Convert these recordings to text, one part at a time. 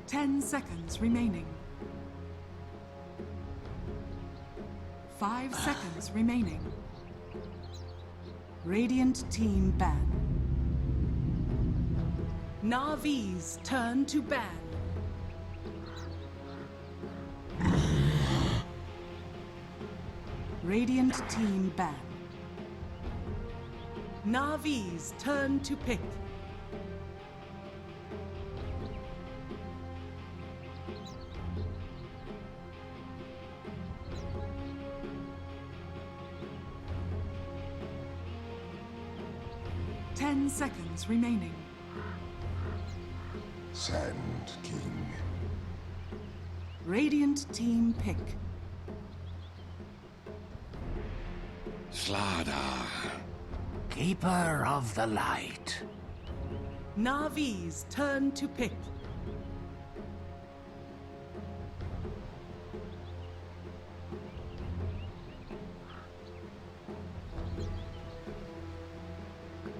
10 seconds remaining. 5 seconds remaining. Radiant team ban. Navi's turn to ban. Radiant team ban. Navi's turn to pick. Ten seconds remaining. Sand King. Radiant team pick. Slada. Keeper of the Light. Navi's turn to pick.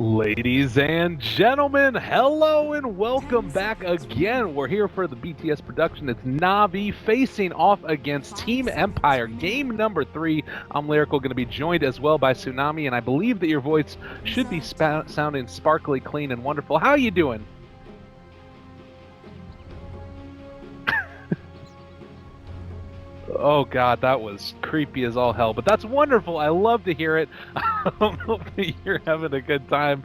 Ladies and gentlemen, hello and welcome back again. We're here for the BTS production. It's Navi facing off against Team Empire, game number 3. I'm Lyrical, going to be joined as well by Tsunami, and I believe that your voice should be sounding sparkly, clean, and wonderful. How are you doing? Oh god, that was creepy as all hell, but that's wonderful. I love to hear it. I hope that you're having a good time.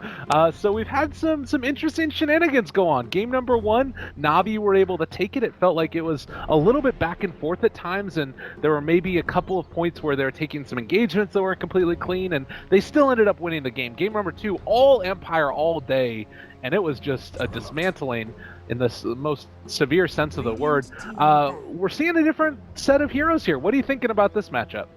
So we've had some interesting shenanigans go on. Game number 1, Navi were able to take it. It felt like it was a little bit back and forth at times, and there were maybe a couple of points where they were taking some engagements that weren't completely clean, and they still ended up winning the game. Game number 2, all Empire all day, and it was just a dismantling in the most severe sense of the word. We're seeing a different set of heroes here. What are you thinking about this matchup?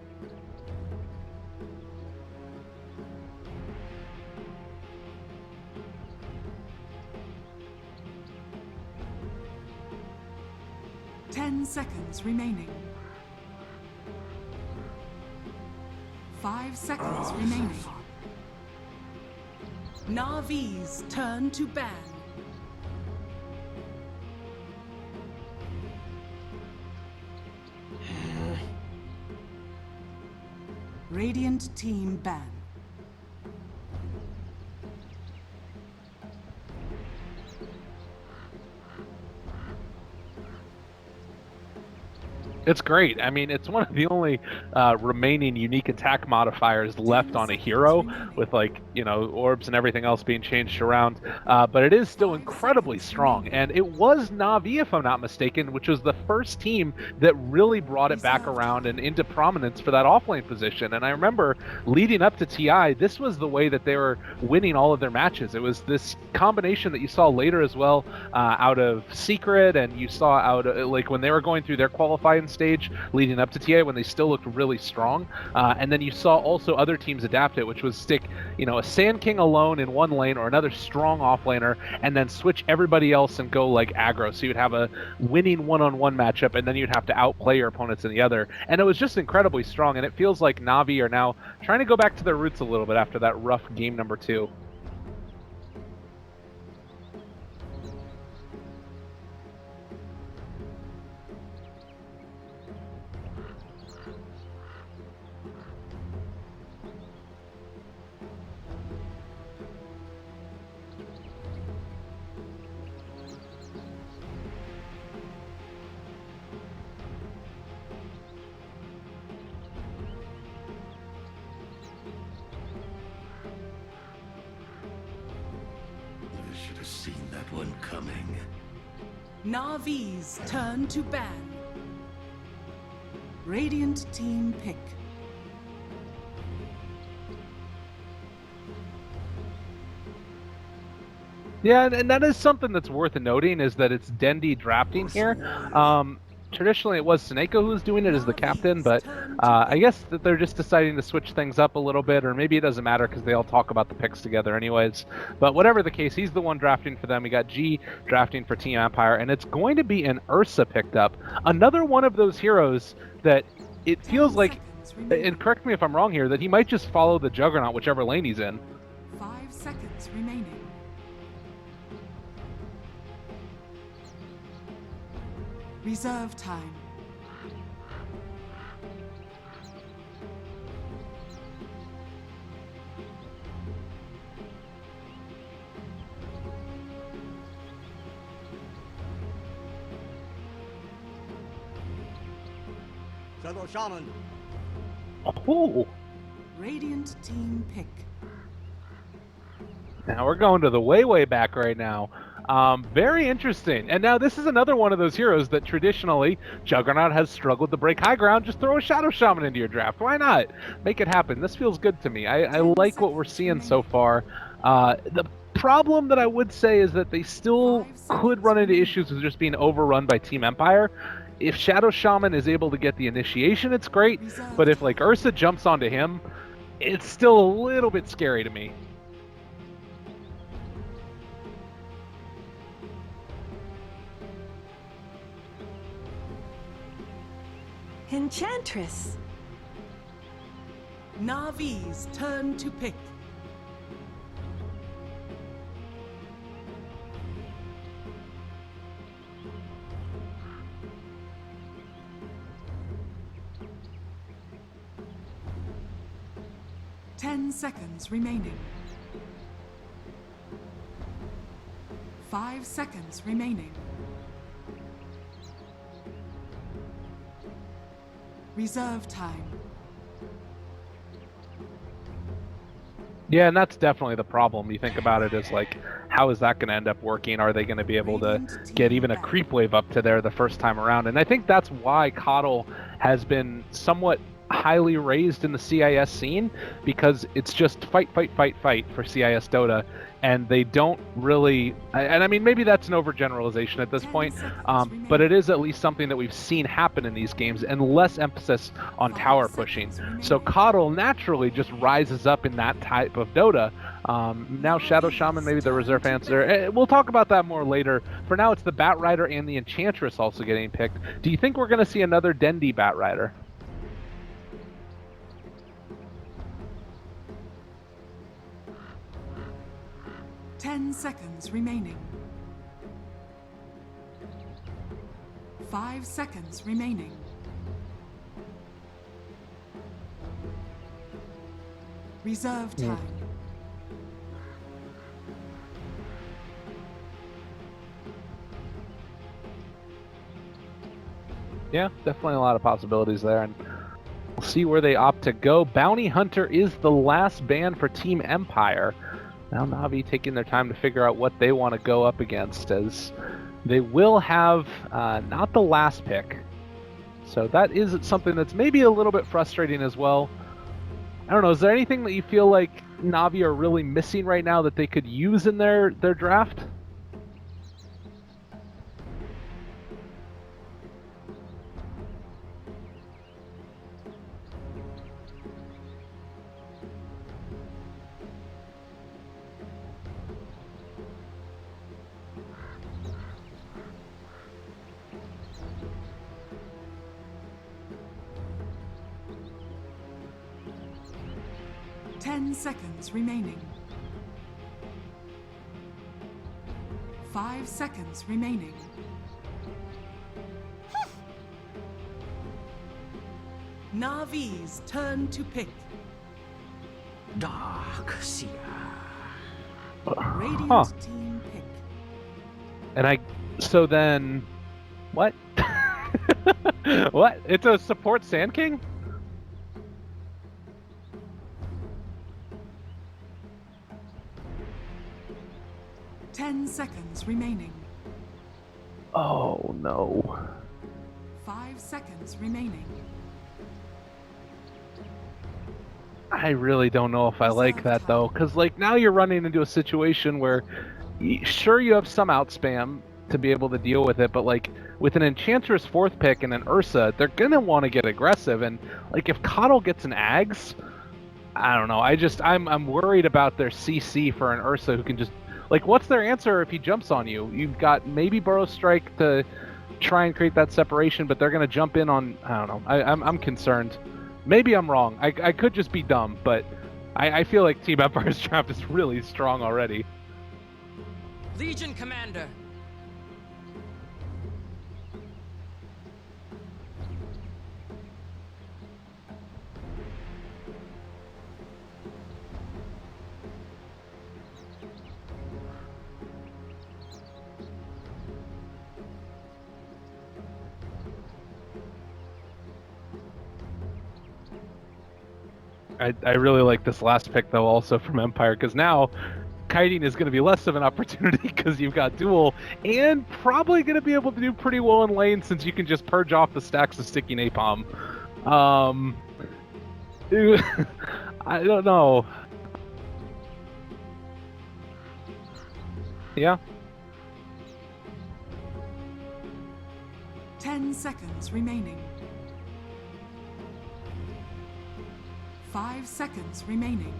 Ten seconds remaining. 5 seconds remaining. Navi's turn to ban. Radiant team ban. It's great. I mean, it's one of the only remaining unique attack modifiers left on a hero, with, like, you know, orbs and everything else being changed around. But it is still incredibly strong. And it was Navi, if I'm not mistaken, which was the first team that really brought it back around and into prominence for that offlane position. And I remember leading up to TI, this was the way that they were winning all of their matches. It was this combination that you saw later as well, out of Secret, and you saw out like when they were going through their qualifying stage leading up to TA when they still looked really strong, and then you saw also other teams adapt it, which was stick, you know, a Sand King alone in one lane or another strong offlaner, and then switch everybody else and go like aggro, so you'd have a winning one-on-one matchup, and then you'd have to outplay your opponents in the other, and it was just incredibly strong. And it feels like Navi are now trying to go back to their roots a little bit after that rough game number 2. Seen that one coming. Navi's turn to ban. Radiant team pick. Yeah, and that is something that's worth noting, is that it's Dendi drafting here. Traditionally, it was Seneko who was doing it as the captain, but I guess that they're just deciding to switch things up a little bit, or maybe it doesn't matter because they all talk about the picks together anyways. But whatever the case, he's the one drafting for them. We got G drafting for Team Empire, and it's going to be an Ursa picked up. Another one of those heroes that it feels like, and correct me if I'm wrong here, that he might just follow the Juggernaut whichever lane he's in. 5 seconds remaining. Reserve time. Shadow Shaman. Oh, Radiant team pick. now we're going to the way back right now. Very interesting. And now this is another one of those heroes that traditionally Juggernaut has struggled to break high ground. Just throw a Shadow Shaman into your draft. Why not? Make it happen. This feels good to me. I like what we're seeing so far. The problem that I would say is that they still could run into issues with just being overrun by Team Empire. If Shadow Shaman is able to get the initiation, it's great. But if like Ursa jumps onto him, it's still a little bit scary to me. Enchantress. Navi's turn to pick. Ten seconds remaining. 5 seconds remaining. Reserve time. Yeah, and that's definitely the problem. You think about it as like, how is that going to end up working? Are they going to be able to get even a creep wave up to there the first time around? And I think that's why Coddle has been somewhat highly raised in the CIS scene, because it's just fight for CIS Dota, and they don't really, and I mean, maybe that's an overgeneralization at this point, but it is at least something that we've seen happen in these games, and less emphasis on tower pushing. So Coddle naturally just rises up in that type of Dota. Now Shadow Shaman, maybe the reserve answer. We'll talk about that more later. For now, it's the Bat Rider and the Enchantress also getting picked. Do you think we're going to see another Dendi Bat Rider? Ten seconds remaining. 5 seconds remaining. Reserve time. Yeah, definitely a lot of possibilities there, and we'll see where they opt to go. Bounty Hunter is the last ban for Team Empire. Now Na'Vi taking their time to figure out what they want to go up against, as they will have not the last pick. So that is something that's maybe a little bit frustrating as well. I don't know, is there anything that you feel like Na'Vi are really missing right now that they could use in their draft? Ten seconds remaining. 5 seconds remaining. Navi's turn to pick. Dark Seer. Radiant team pick. And so then, what? What? It's a support Sand King? 10 seconds remaining. Oh no. 5 seconds remaining. I really don't know if I like that though, because like now you're running into a situation where sure you have some outspam to be able to deal with it, but like with an Enchantress 4th pick and an Ursa, they're gonna want to get aggressive, and like if Coddle gets an Ags, I don't know. I'm worried about their CC for an Ursa who can just like, what's their answer if he jumps on you? You've got maybe Burrow Strike to try and create that separation, but they're gonna jump in on, I don't know. I'm concerned. Maybe I'm wrong. I could just be dumb, but I feel like Team Empire's draft is really strong already. Legion Commander. I really like this last pick though, also from Empire, because now kiting is going to be less of an opportunity because you've got duel, and probably going to be able to do pretty well in lane since you can just purge off the stacks of sticky napalm. I don't know. Yeah. 10 seconds remaining. 5 seconds remaining.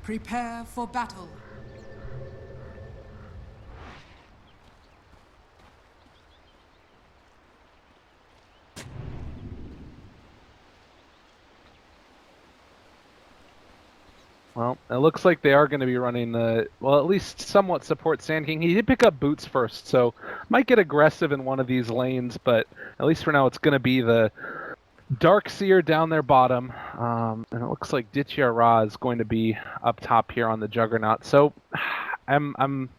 Prepare for battle. Well, it looks like they are going to be running the, well, at least somewhat support Sand King. He did pick up boots first, so might get aggressive in one of these lanes, but at least for now it's going to be the Dark Seer down their bottom. And it looks like Ditya Ra is going to be up top here on the Juggernaut. So I'm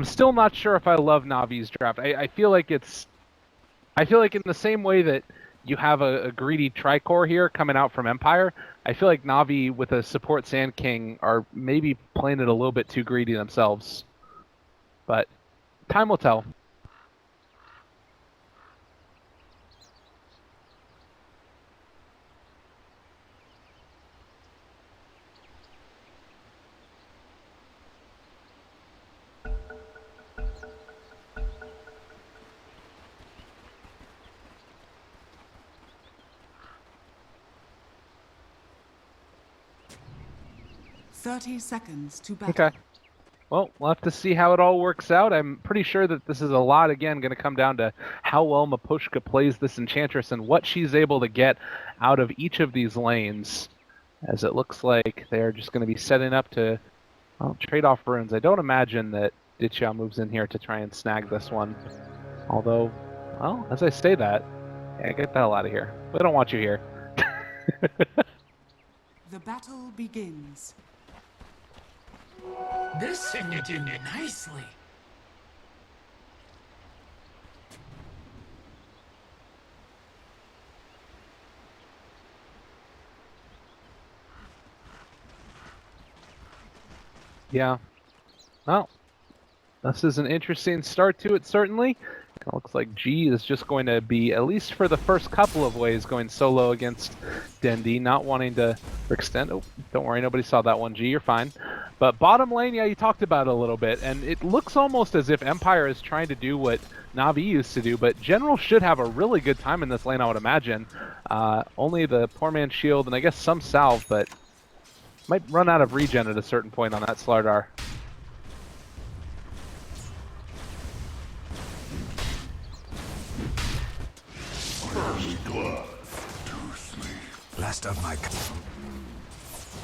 still not sure if I love Navi's draft. I feel like in the same way that you have a greedy Tricor here coming out from Empire, I feel like Navi with a support Sand King are maybe playing it a little bit too greedy themselves. But time will tell. Thirty seconds to battle. Okay. Well, we'll have to see how it all works out. I'm pretty sure that this is a lot, again, going to come down to how well Mapushka plays this Enchantress and what she's able to get out of each of these lanes, as it looks like they're just going to be setting up to trade off runes. I don't imagine that Ditya moves in here to try and snag this one. Although, well, as I say that, yeah, get the hell out of here. We don't want you here. The battle begins. This thing you're doing it nicely. Yeah. Well, this is an interesting start to it, certainly. It looks like G is just going to be, at least for the first couple of ways, going solo against Dendi, not wanting to extend. Oh, don't worry, nobody saw that one, G, you're fine. But bottom lane, yeah, you talked about it a little bit, and it looks almost as if Empire is trying to do what Na'Vi used to do, but General should have a really good time in this lane, I would imagine. Only the poor man's shield, and I guess some salve, but might run out of regen at a certain point on that Slardar. Last of my...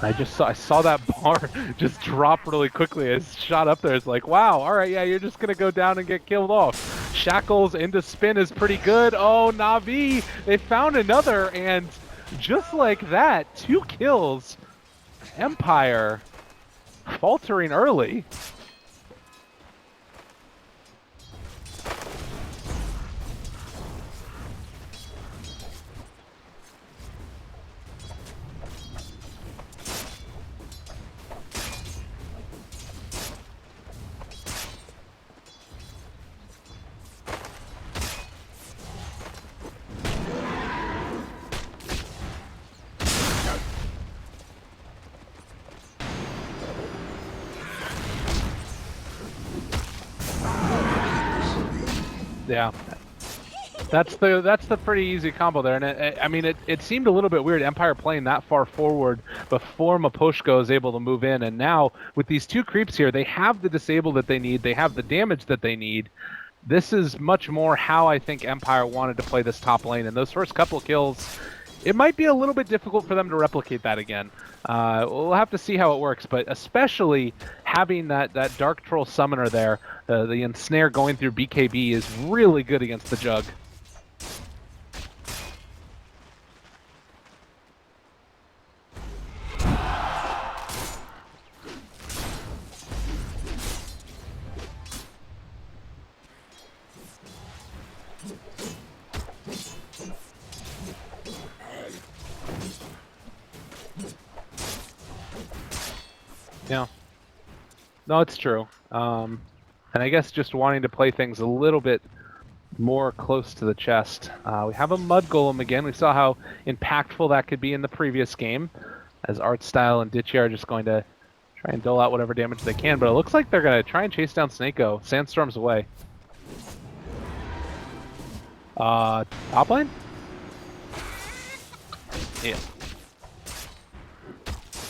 I saw that bar just drop really quickly. I shot up there. It's like, wow, all right, yeah, you're just gonna go down and get killed off. Shackles into spin is pretty good. Oh, Na'Vi, they found another, and just like that, 2 kills. Empire faltering early. Yeah, that's the pretty easy combo there, and I mean it seemed a little bit weird, Empire playing that far forward before Mapushka is able to move in, and now with these 2 creeps here, they have the disable that they need, they have the damage that they need. This is much more how I think Empire wanted to play this top lane, and those first couple of kills, it might be a little bit difficult for them to replicate that again. We'll have to see how it works, but especially having that Dark Troll Summoner there, the Ensnare going through BKB is really good against the Jug. Yeah. No, it's true. And I guess just wanting to play things a little bit more close to the chest. We have a Mud Golem again. We saw how impactful that could be in the previous game, as Artstyle and Ditchy are just going to try and dole out whatever damage they can, but it looks like they're going to try and chase down Snako. Sandstorm's away. Top lane? Yeah.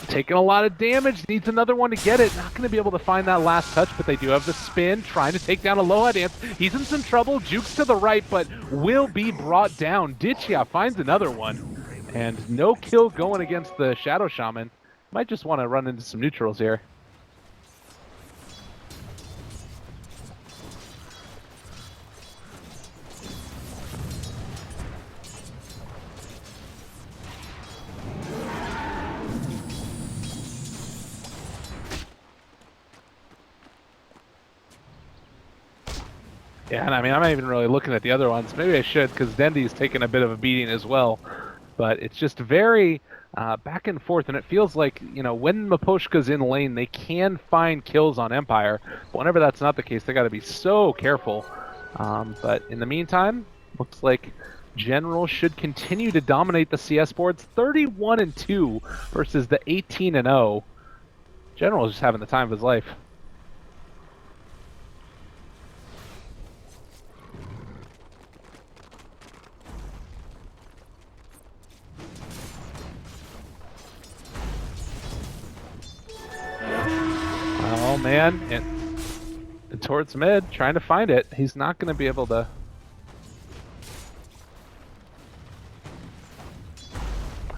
Taking a lot of damage, needs another one to get it. Not going to be able to find that last touch, but they do have the spin, trying to take down Aloha Dance. He's in some trouble, jukes to the right, but will be brought down. Ditchia finds another one, and no kill going against the Shadow Shaman. Might just want to run into some neutrals here. Yeah, and I mean, I'm not even really looking at the other ones. Maybe I should, because Dendy's taking a bit of a beating as well. But it's just very back and forth, and it feels like, you know, when Miposhka's in lane, they can find kills on Empire. But whenever that's not the case, they got to be so careful. But in the meantime, looks like General should continue to dominate the CS boards. 31-2 versus the 18-0. General is just having the time of his life. Oh man, and towards mid, trying to find it. He's not going to be able to.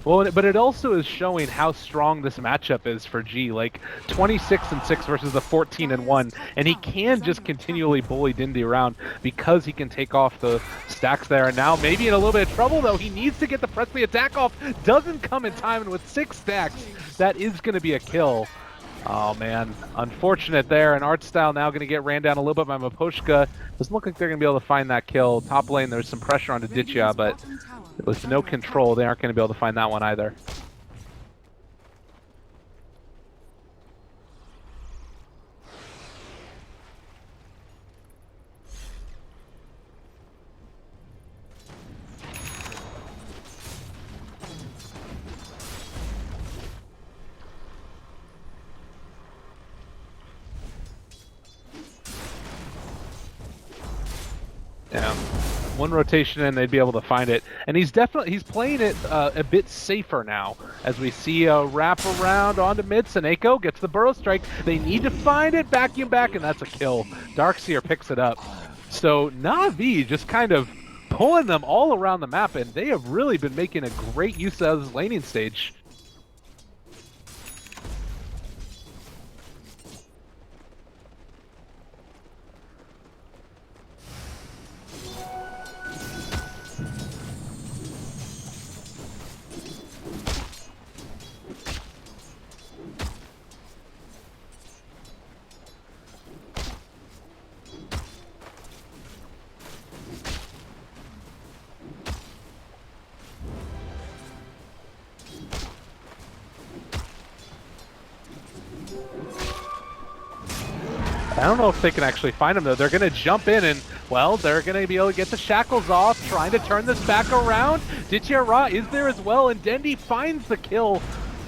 Well, but it also is showing how strong this matchup is for G. Like 26-6 versus the 14-1, and he can just continually bully Dindy around because he can take off the stacks there. And now maybe in a little bit of trouble though. He needs to get the press the attack off. Doesn't come in time, and with 6 stacks, that is going to be a kill. Oh man, unfortunate there, and Artstyle now going to get ran down a little bit by Miposhka. Doesn't look like they're going to be able to find that kill. Top lane, there's some pressure onto Ditchia, but with no control, they aren't going to be able to find that one either. Yeah, one rotation and they'd be able to find it. And he's playing it a bit safer now, as we see a wrap around onto mid. Seneko gets the burrow strike. They need to find it, vacuum back, and that's a kill. Darkseer picks it up. So Na'Vi just kind of pulling them all around the map, and they have really been making a great use of this laning stage. I don't know if they can actually find him though. They're going to jump in and, well, they're going to be able to get the shackles off, trying to turn this back around. Ditchia is there as well, and Dendy finds the kill.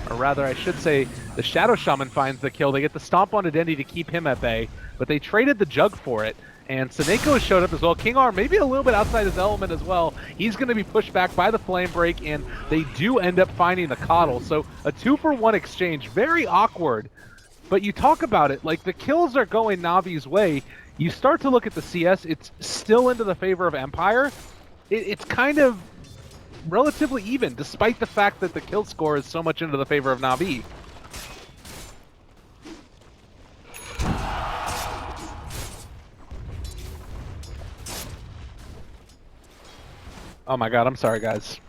Or rather, I should say, the Shadow Shaman finds the kill. They get the stomp onto Dendy to keep him at bay, but they traded the jug for it. And Seneko has showed up as well. King Arm maybe a little bit outside his element as well. He's going to be pushed back by the Flame Break, and they do end up finding the Coddle. So a 2-for-1 exchange, very awkward. But you talk about it, like the kills are going Navi's way. You start to look at the CS, it's still into the favor of Empire. It's kind of relatively even, despite the fact that the kill score is so much into the favor of Navi. Oh my god, I'm sorry guys.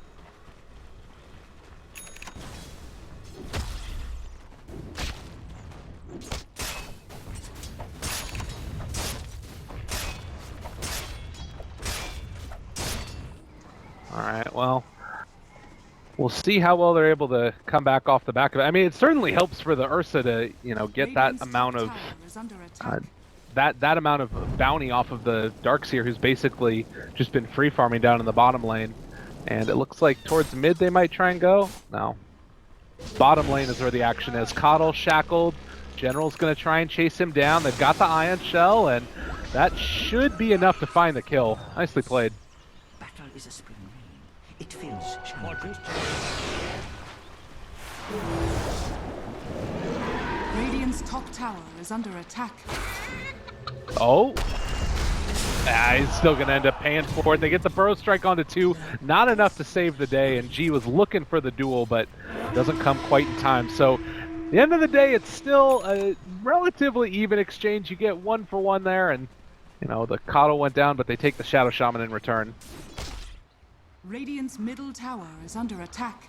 Alright, well, we'll see how well they're able to come back off the back of it. I mean, it certainly helps for the Ursa to, you know, get that Radiant's amount top of tower is under attack. that amount of bounty off of the Darkseer, who's basically just been free farming down in the bottom lane. And it looks like towards mid they might try and go. No. Bottom lane is where the action is. Coddle shackled. General's going to try and chase him down. They've got the Ion Shell, and that should be enough to find the kill. Nicely played. Battle is a spring rain. It fills challenges. Radiant's top tower is under attack. Oh. He's still going to end up paying for it. They get the Burrow Strike onto 2. Not enough to save the day, and G was looking for the duel, but doesn't come quite in time. So, at the end of the day, it's still a relatively even exchange. You get 1 for 1 there, and, you know, the Coddle went down, but they take the Shadow Shaman in return. Radiant's middle tower is under attack.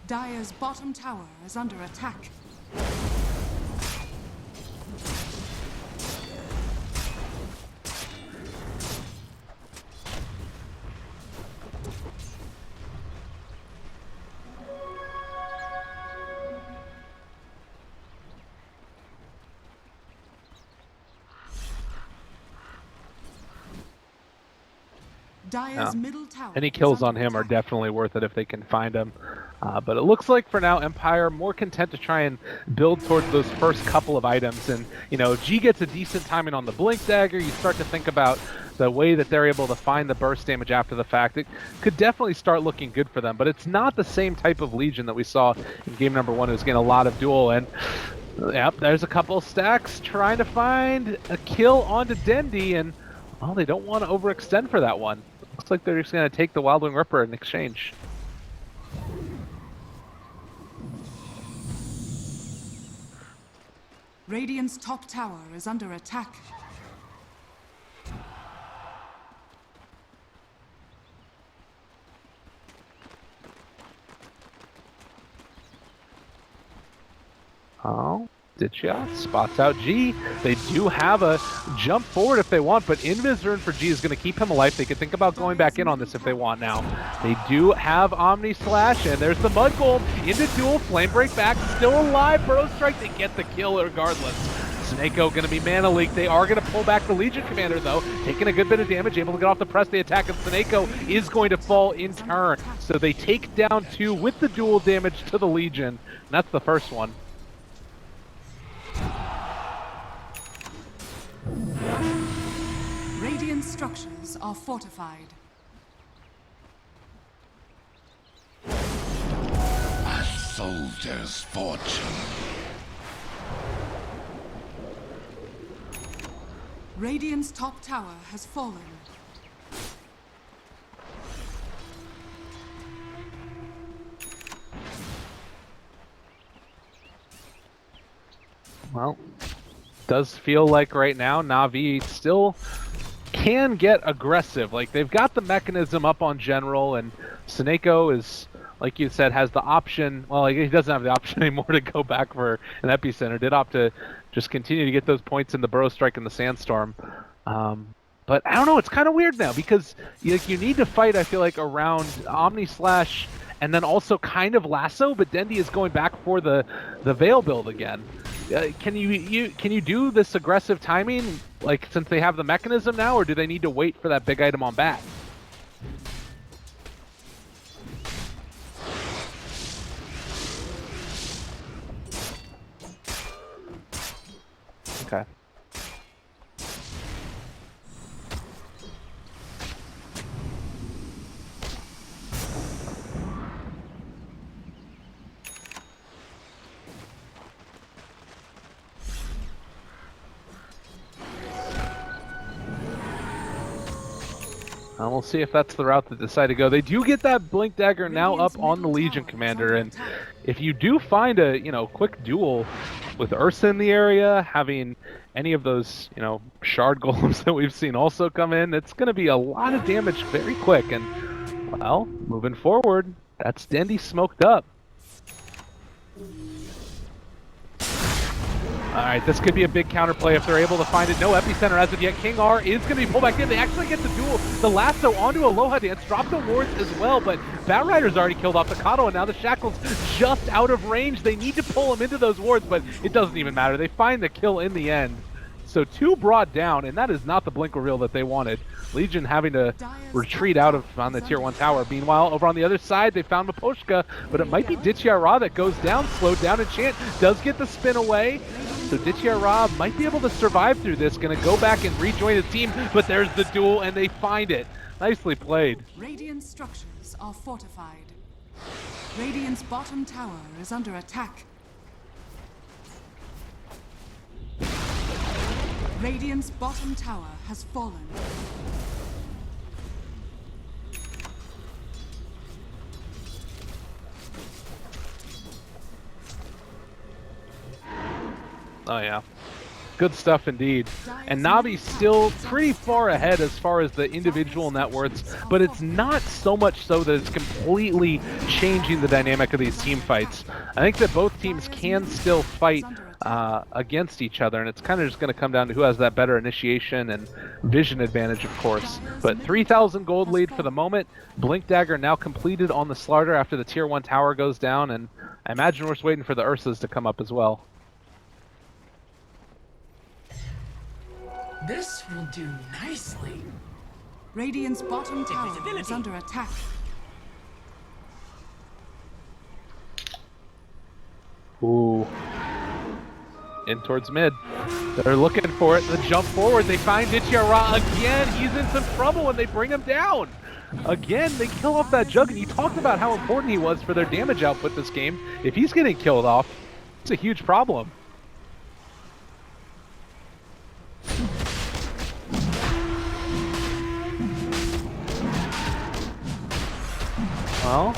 Dire's bottom tower is under attack. Dire's middle tower Any is kills on under him are attack. definitely worth it if they can find him. But it looks like for now, Empire more content to try and build towards those first couple of items. And, you know, G gets a decent timing on the Blink Dagger. You start to think about the way that they're able to find the burst damage after the fact. It could definitely start looking good for them, but it's not the same type of Legion that we saw in game number 1. It was getting a lot of duel, and yep, there's a couple of stacks trying to find a kill onto Dendi, and well, they don't want to overextend for that one. Looks like they're just going to take the Wildwing Ripper in exchange. Radiant's top tower is under attack. Oh, Ditcha spots out G. They do have a jump forward if they want, but Invis for G is going to keep him alive. They could think about going back in on this if they want now. They do have Omni Slash, and there's the Mud Golem into duel. Flame Break back, still alive. Burrow Strike, they get the kill regardless. Snako going to be mana leak. They are going to pull back the Legion Commander, though, taking a good bit of damage, able to get off the press. The attack of Snako is going to fall in turn. So they take down 2 with the dual damage to the Legion, and that's the first one. Radiant structures are fortified. A soldier's fortune. Radiant's top tower has fallen. Well, does feel like right now Na'Vi still can get aggressive. Like, they've got the mechanism up on General, and Snako is, like you said, has the option. Well, like, he doesn't have the option anymore to go back for an Epicenter. Did opt to just continue to get those points in the Burrow Strike and the Sandstorm. But I don't know, it's kind of weird now because you need to fight, I feel like, around Omni Slash and then also kind of Lasso, but Dendi is going back for the Veil build again. Can you do this aggressive timing, like, since they have the mechanism now, or do they need to wait for that big item on bat? Okay. We'll see if that's the route they decide to go. They do get that Blink Dagger now up on the Legion Commander, and if you do find a quick duel with Ursa in the area, having any of those shard golems that we've seen also come in, it's going to be a lot of damage very quick. And well, moving forward, that's Dendi smoked up. Alright, this could be a big counterplay if they're able to find it. No epicenter as of yet. King R is going to be pulled back in. They actually get the duel. The lasso onto Aloha Dance, drop the wards as well, but Batrider's already killed off the Kato, and now the Shackle's just out of range. They need to pull him into those wards, but it doesn't even matter. They find the kill in the end. So 2 brought down, and that is not the blink reveal that they wanted. Legion having to retreat out of on the tier 1 tower. Meanwhile, over on the other side, they found Maposhka, but it might be Ditya that goes down, slowed down. Enchant does get the spin away. So Ditya might be able to survive through this. Going to go back and rejoin his team, but there's the duel, and they find it. Nicely played. Radiant structures are fortified. Radiant's bottom tower is under attack. Radiant's bottom tower has fallen. Oh yeah, good stuff indeed. And Navi's still pretty far ahead as far as the individual net worths, but it's not so much so that it's completely changing the dynamic of these team fights. I think that both teams can still fight against each other, and it's kind of just going to come down to who has that better initiation and vision advantage, of course. But 3,000 gold lead for the moment. Blink Dagger now completed on the Slarder after the tier 1 tower goes down, and I imagine we're just waiting for the Ursas to come up as well. This will do nicely. Radiant's bottom tower is under attack. Ooh. In towards mid. They're looking for it. The jump forward. They find Ditya again. He's in some trouble and they bring him down. Again, they kill off that Jug. And you talked about how important he was for their damage output this game. If he's getting killed off, it's a huge problem. Well.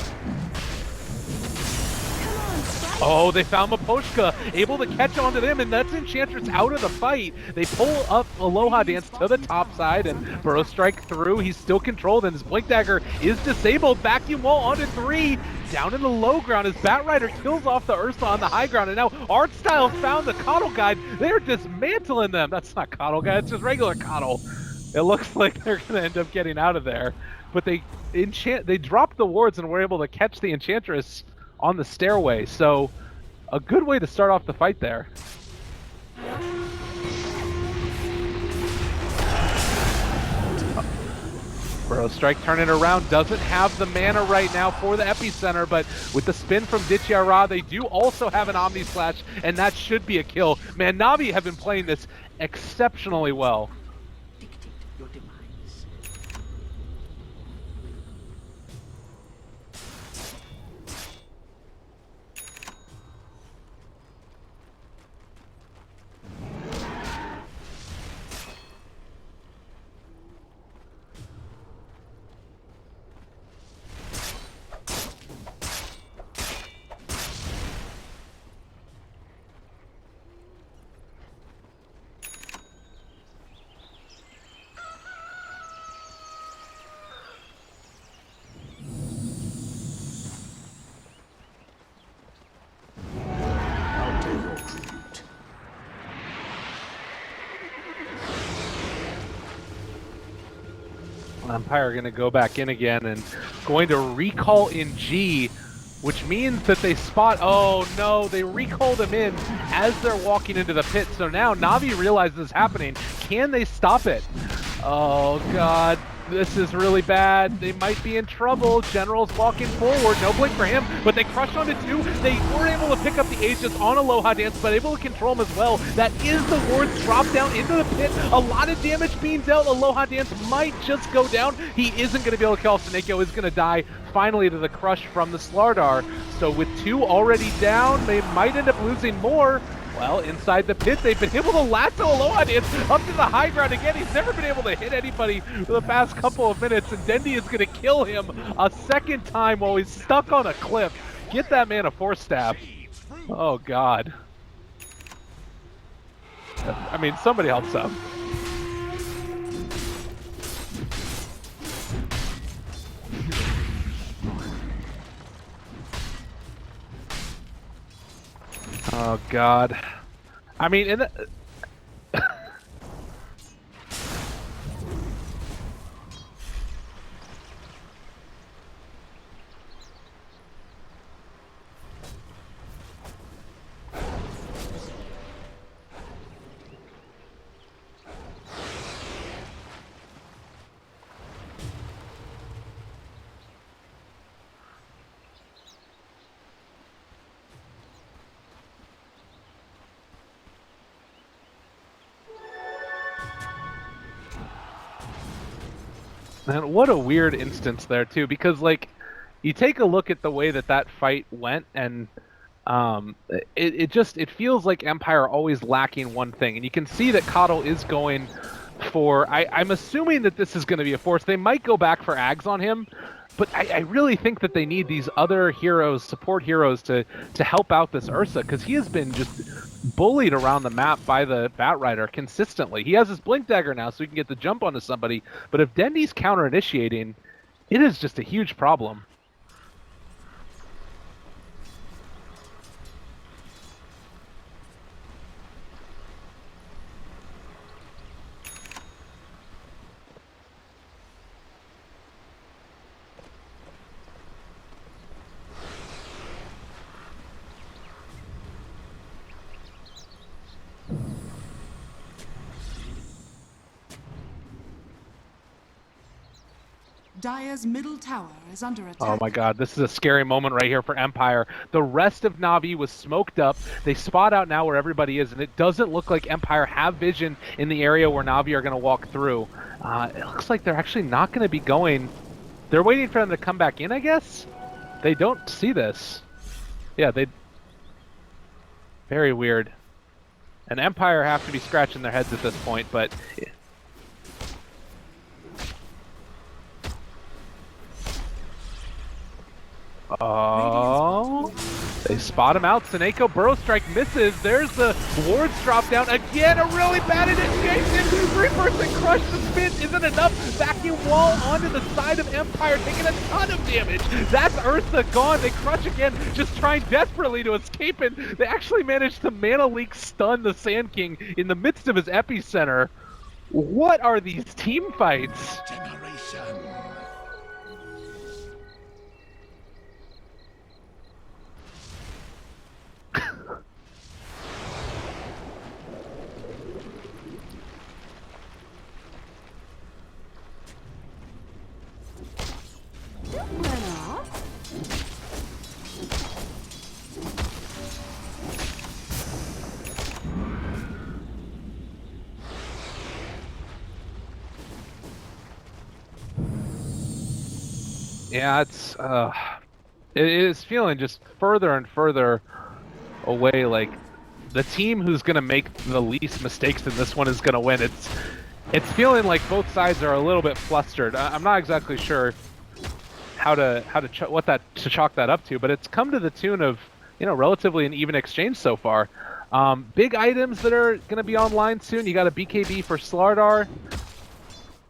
Oh, they found Maposhka, able to catch onto them, and that's Enchantress out of the fight. They pull up Aloha Dance to the top side, and Burrow Strike through. He's still controlled, and his Blink Dagger is disabled. Vacuum Wall onto 3, down in the low ground as Batrider kills off the Ursa on the high ground, and now Artstyle found the Coddle Guide. They're dismantling them. That's not Coddle Guide, it's just regular Coddle. It looks like they're going to end up getting out of there. But they dropped the wards and were able to catch the Enchantress on the stairway, so a good way to start off the fight there. Burrow Strike turning around, doesn't have the mana right now for the epicenter, but with the spin from Ditya, they do also have an Omni Slash, and that should be a kill. Man, Navi have been playing this exceptionally well. Dictate your demise. Empire going to go back in again and going to recall in G, which means that they spot, oh no, they recall them in as they're walking into the pit. So now Navi realizes this is happening. Can they stop it? Oh god, this is really bad. They might be in trouble. General's walking forward. No blink for him, but they crush onto 2. They were able to pick up the Aegis on Aloha Dance, but able to control him as well. That is the wards drop down into the pit. A lot of damage being dealt. Aloha Dance might just go down. He isn't going to be able to kill. Senekio is going to die finally to the crush from the Slardar. So with 2 already down, they might end up losing more. Well, inside the pit, they've been able to lasso Aloha Dance up to the high ground again. He's never been able to hit anybody for the past couple of minutes, and Dendi is going to kill him a second time while he's stuck on a cliff. Get that man a Force Staff. Oh, God. I mean, somebody help sub. Oh, God. I mean, in the, man, what a weird instance there too, because like, you take a look at the way that that fight went, and it feels like Empire always lacking one thing, and you can see that Coddle is going for. I'm assuming that this is going to be a force. They might go back for Ags on him, but I really think that they need these other heroes, support heroes, to help out this Ursa, because he has been just bullied around the map by the Batrider consistently. He has his Blink Dagger now, so he can get the jump onto somebody, but if Dendy's counter-initiating, it is just a huge problem. Dire's middle tower is under attack. Oh my god, this is a scary moment right here for Empire. The rest of Na'Vi was smoked up. They spot out now where everybody is, and it doesn't look like Empire have vision in the area where Na'Vi are going to walk through. It looks like they're actually not going to be going... They're waiting for them to come back in, I guess? They don't see this. Yeah, they... Very weird. And Empire have to be scratching their heads at this point, but... Oh, they spot him out. Seneko Burrow Strike misses. There's the wards drop down. Again, a really bad initiation. 3-person crush the spin isn't enough. Vacuum wall onto the side of Empire, taking a ton of damage. That's Ursa gone. They crush again, just trying desperately to escape it. They actually managed to Mana Leak stun the Sand King in the midst of his epicenter. What are these team fights? Generation. Yeah, it is feeling just further and further away. Like the team who's going to make the least mistakes in this one is going to win. It's feeling like both sides are a little bit flustered. I'm not exactly sure how to chalk that up to, but it's come to the tune of, you know, relatively an even exchange so far. Big items that are going to be online soon. You got a BKB for Slardar,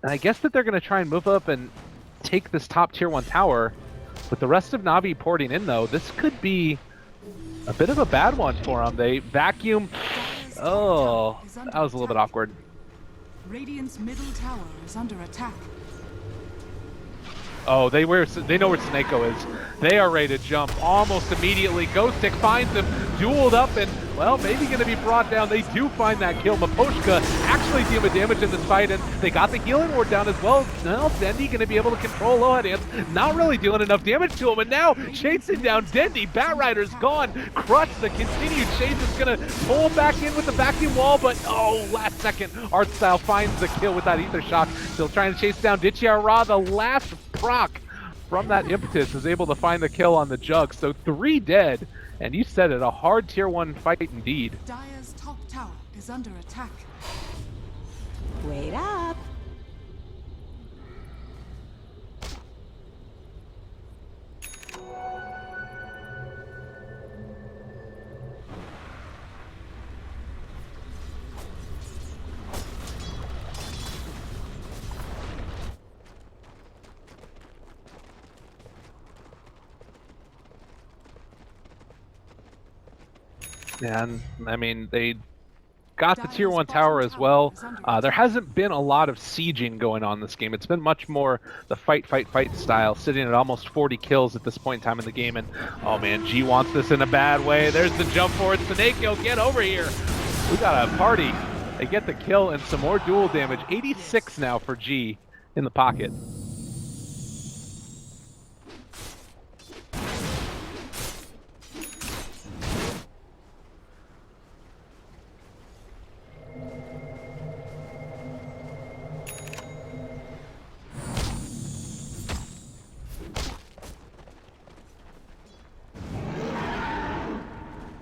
and I guess that they're going to try and move up and take this top tier 1 tower. With the rest of Na'Vi porting in, though, this could be a bit of a bad one for them. They vacuum. Oh, that was a little bit awkward. Radiant's middle tower is under attack. Oh, they know where Seneko is. They are ready to jump almost immediately. Ghost Tick finds him, dueled up, and, well, maybe going to be brought down. They do find that kill. Maposhka actually dealing damage in this fight, and they got the healing ward down as well. Now Dendy going to be able to control Loa Dance, not really dealing enough damage to him, and now chasing down Dendy. Batrider's gone. Crutch, the continued chase is going to pull him back in with the vacuum wall, but, oh, last second, Artstyle finds the kill with that Ether Shock. Still trying to chase down Ditchiara. The last proc from that impetus is able to find the kill on the Jug. So 3 dead, and you said it, a hard tier 1 fight indeed. Dire's top tower is under attack. Wait up. And I mean, they got the tier 1 tower as well. There hasn't been a lot of sieging going on in this game. It's been much more the fight style, sitting at almost 40 kills at this point in time in the game. And oh man, G wants this in a bad way. There's the jump forward. Snakeo, get over here. We got a party. They get the kill and some more duel damage. 86 now for G in the pocket.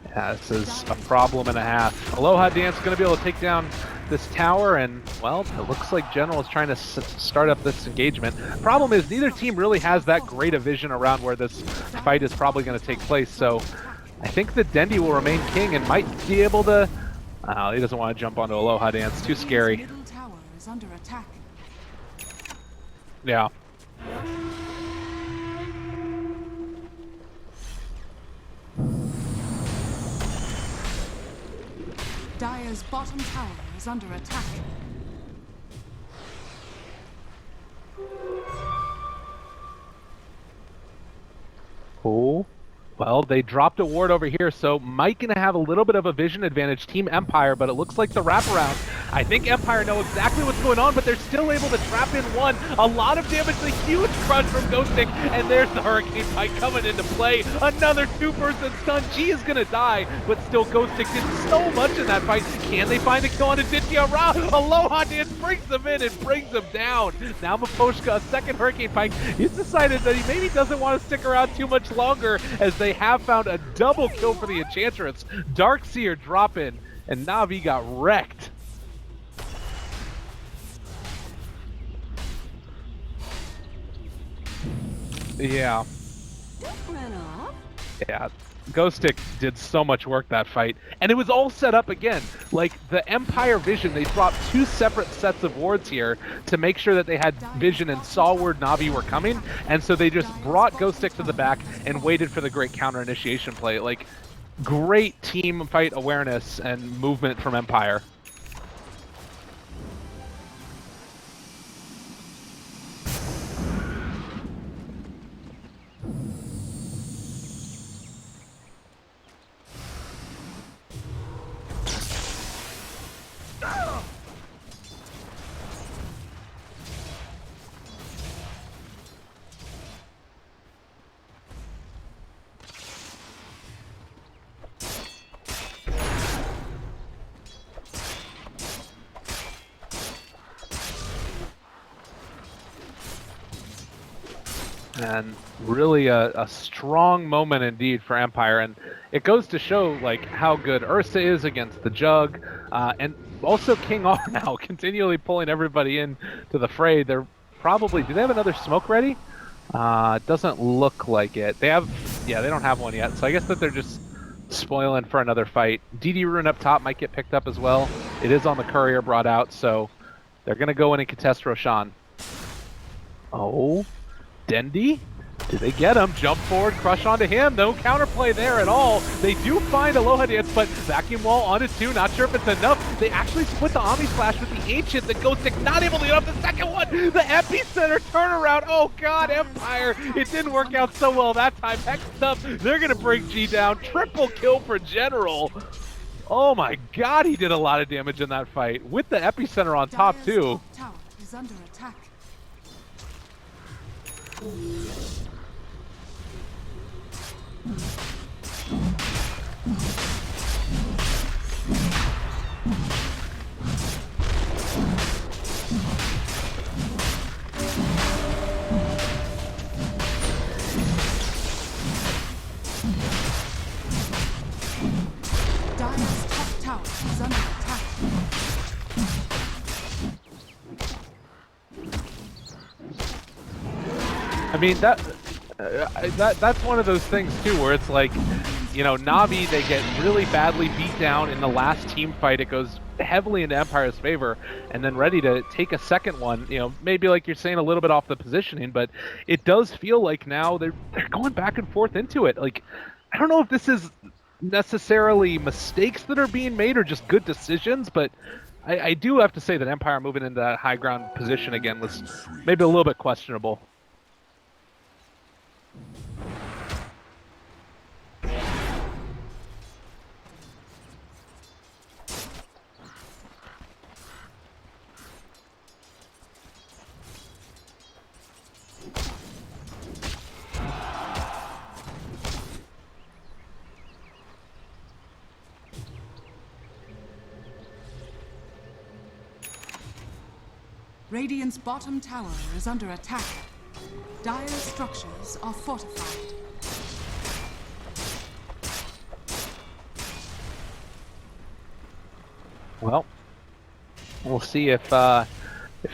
Yeah, this is a problem and a half. Aloha Dance going to be able to take down this tower, and, well, it looks like General is trying to start up this engagement. Problem is, neither team really has that great a vision around where this fight is probably going to take place, so I think that Dendi will remain king and might be able to... he doesn't want to jump onto Aloha Dance. Too scary. Middle tower is under attack. Yeah. Dire's bottom tower is under attack. Cool. Well, they dropped a ward over here, so Mike gonna have a little bit of a vision advantage, Team Empire, but it looks like the wraparound. I think Empire know exactly what's going on, but they're still able to trap in one. A lot of damage, a huge crush from Ghostic, and there's the Hurricane Pike coming into play. Another two-person stun. G is gonna die, but still Ghostic did so much in that fight. Can they find a kill on Aditya Ra? Aloha Dance brings them in and brings them down. Now Maposhka, a second Hurricane Pike. He's decided that he maybe doesn't want to stick around too much longer, as they have found a double kill for the Enchantress. Darkseer drop in, and Na'Vi got wrecked. Yeah. Don't run off. Yeah. Ghostic did so much work that fight, and it was all set up again. Like, the Empire vision, they dropped two separate sets of wards here to make sure that they had vision and saw where Na'Vi were coming, and so they just brought Ghostic to the back and waited for the great counter initiation play. Like, great team fight awareness and movement from Empire. And really a strong moment indeed for Empire, and it goes to show like how good Ursa is against the Jug, and also King R now continually pulling everybody in to the fray. They're probably, do they have another smoke ready? It doesn't look like it. They have, yeah, they don't have one yet, so I guess that they're just spoiling for another fight. DD Rune up top might get picked up as well. It is on the courier brought out, so they're gonna go in and contest Roshan. Oh, Dendi? Do they get him? Jump forward, crush onto him. No counterplay there at all. They do find Aloha Dance, but vacuum wall onto two. Not sure if it's enough. They actually split the Omni Splash with the Ancient. The Ghostic not able to get up the second one. The Epicenter turnaround. Oh god, Empire. It didn't work out so well that time. Next up, they're going to bring G down. Triple kill for General. Oh my god, he did a lot of damage in that fight. With the Epicenter on top too. Dire's top tower is under attack. Dire's top tower is under attack. I mean, that's one of those things too, where it's like, you know, Na'Vi, they get really badly beat down in the last team fight. It goes heavily into Empire's favor, and then ready to take a second one. You know, maybe like you're saying, a little bit off the positioning, but it does feel like now they're going back and forth into it. Like, I don't know if this is necessarily mistakes that are being made or just good decisions, but I do have to say that Empire moving into that high ground position again was maybe a little bit questionable. Radiant's bottom tower is under attack. Dire's structures are fortified. Well, we'll see if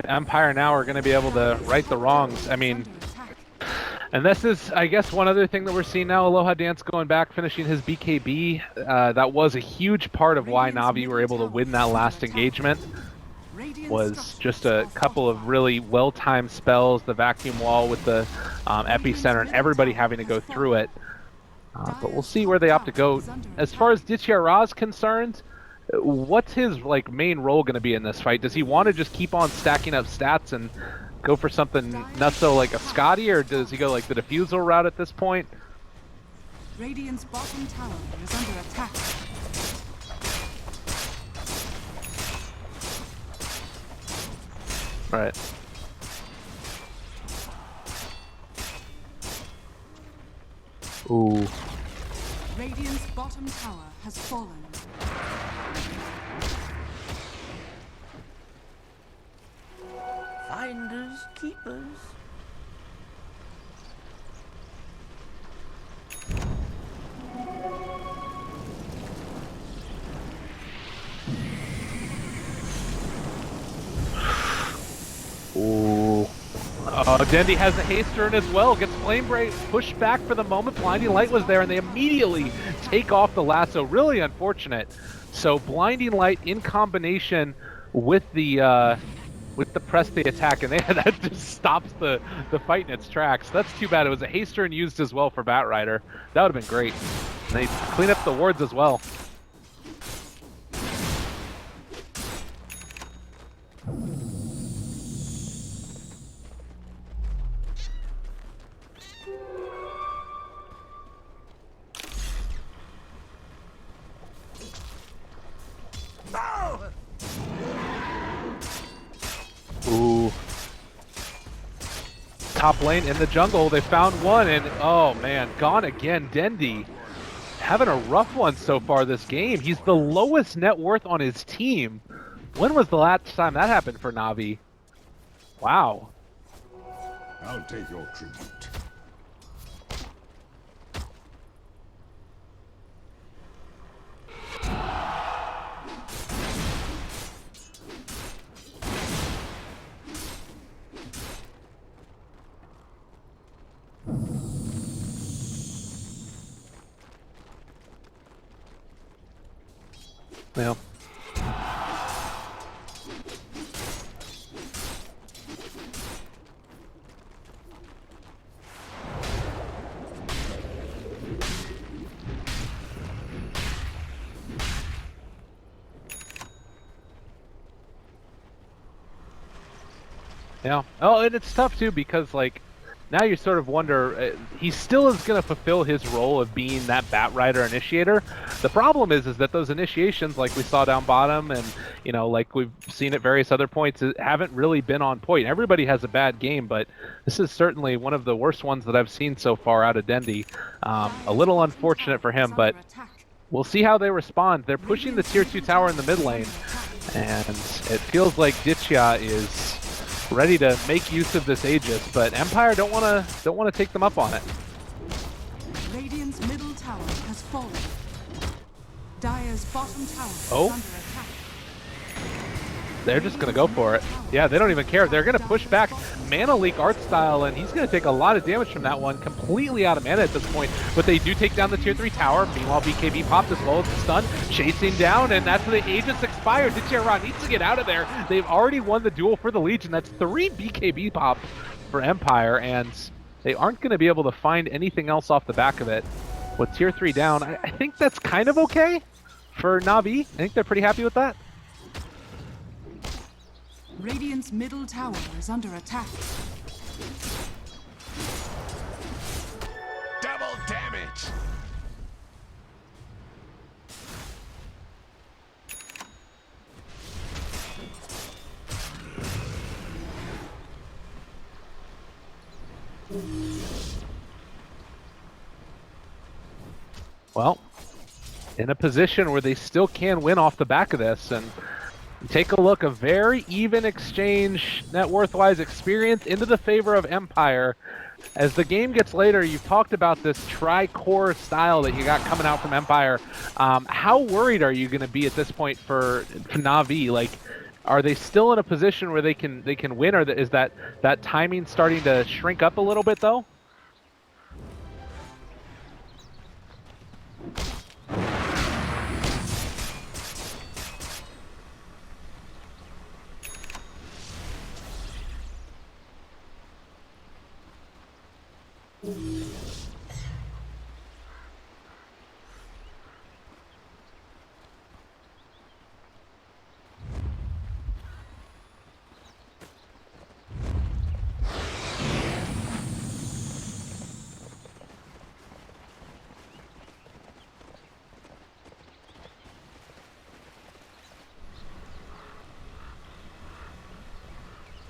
Empire now are going to be able to right the wrongs. I mean, and this is, I guess, one other thing that we're seeing now. Aloha Dance going back, finishing his BKB. That was a huge part of why Na'Vi were able to win that last engagement. Was just a couple of really well-timed spells, the vacuum wall with the epicenter, and everybody having to go through it. But we'll see where they opt to go. As far as Vincire's concerned, what's his main role going to be in this fight? Does he want to just keep on stacking up stats and go for something nutso like a Scotty, or does he go like the defusal route at this point? Radiant's bottom tower is under attack. Right. Ooh. Radiant's bottom tower has fallen. Finders, keepers. Ooh. Dendi has a haste turn as well. Gets Flame Break pushed back for the moment. Blinding Light was there, and they immediately take off the lasso. Really unfortunate. So Blinding Light in combination with the press the attack, and that just stops the fight in its tracks. That's too bad. It was a haste turn used as well for Batrider. That would have been great. And they clean up the wards as well. Ooh. Top lane in the jungle, they found one, and oh man, gone again. Dendi having a rough one so far this game. He's the lowest net worth on his team. When was the last time that happened for Na'Vi? Wow. I'll take your tribute. Yeah. Yeah. Oh, and it's tough too because now you sort of wonder, he still is going to fulfill his role of being that Batrider initiator. The problem is that those initiations, like we saw down bottom and, like we've seen at various other points, haven't really been on point. Everybody has a bad game, but this is certainly one of the worst ones that I've seen so far out of Dendi. A little unfortunate for him, but we'll see how they respond. They're pushing the tier 2 tower in the mid lane, and it feels like Ditya is ready to make use of this Aegis, but Empire don't want to take them up on it. Radiant's middle tower has fallen. Dire's bottom tower is Oh. under attack. They're just going to go for it. Yeah, they don't even care. They're going to push back Mana Leak art style, and he's going to take a lot of damage from that one. Completely out of mana at this point, but they do take down the tier 3 tower. Meanwhile, BKB popped as well as the stun, chasing down, and that's where the Aegis expired. Vincere needs to get out of there. They've already won the duel for the Legion. That's 3 BKB pop for Empire, and they aren't going to be able to find anything else off the back of it. with tier 3 down, I think that's kind of okay for Na'Vi. I think they're pretty happy with that. Radiant's middle tower is under attack. Double damage! Well, in a position where they still can win off the back of this, and take a look, a very even exchange net worth-wise experience into the favor of Empire. As the game gets later, you've talked about this tri-core style that you got coming out from Empire. How worried are you going to be at this point for Na'Vi? Like, are they still in a position where they can win, or is that timing starting to shrink up a little bit though?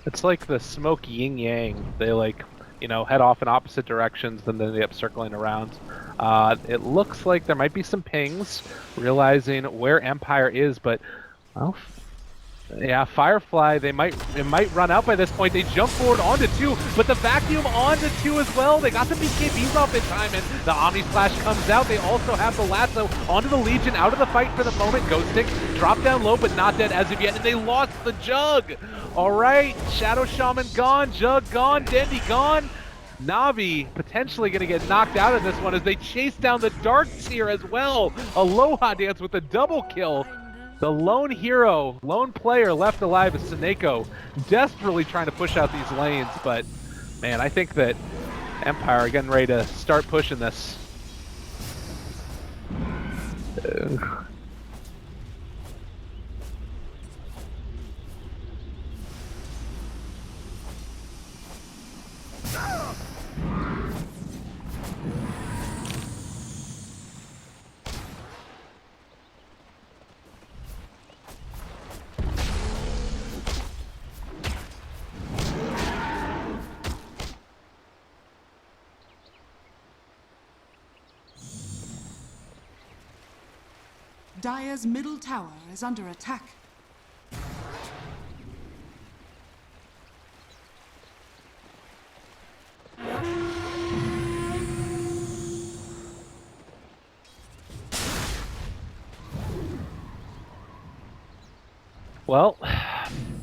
It's like the smoke yin yang. They like, you know, head off in opposite directions, then they end up circling around. It looks like there might be some pings, realizing where Empire is, but well, yeah, Firefly, it might run out by this point. They jump forward onto 2, but the vacuum onto 2 as well. They got the BKBs off in time, and the Omni Splash comes out. They also have the lasso onto the Legion, out of the fight for the moment. Ghost Stick dropped down low, but not dead as of yet, and they lost the Jug. All right, Shadow Shaman gone, Jug gone, Dendy gone. Na'Vi potentially going to get knocked out of this one as they chase down the Dark Seer as well. Aloha Dance with a double kill. The lone hero, lone player left alive is Seneko, desperately trying to push out these lanes, but man, I think that Empire are getting ready to start pushing this. Dire's middle tower is under attack. Well,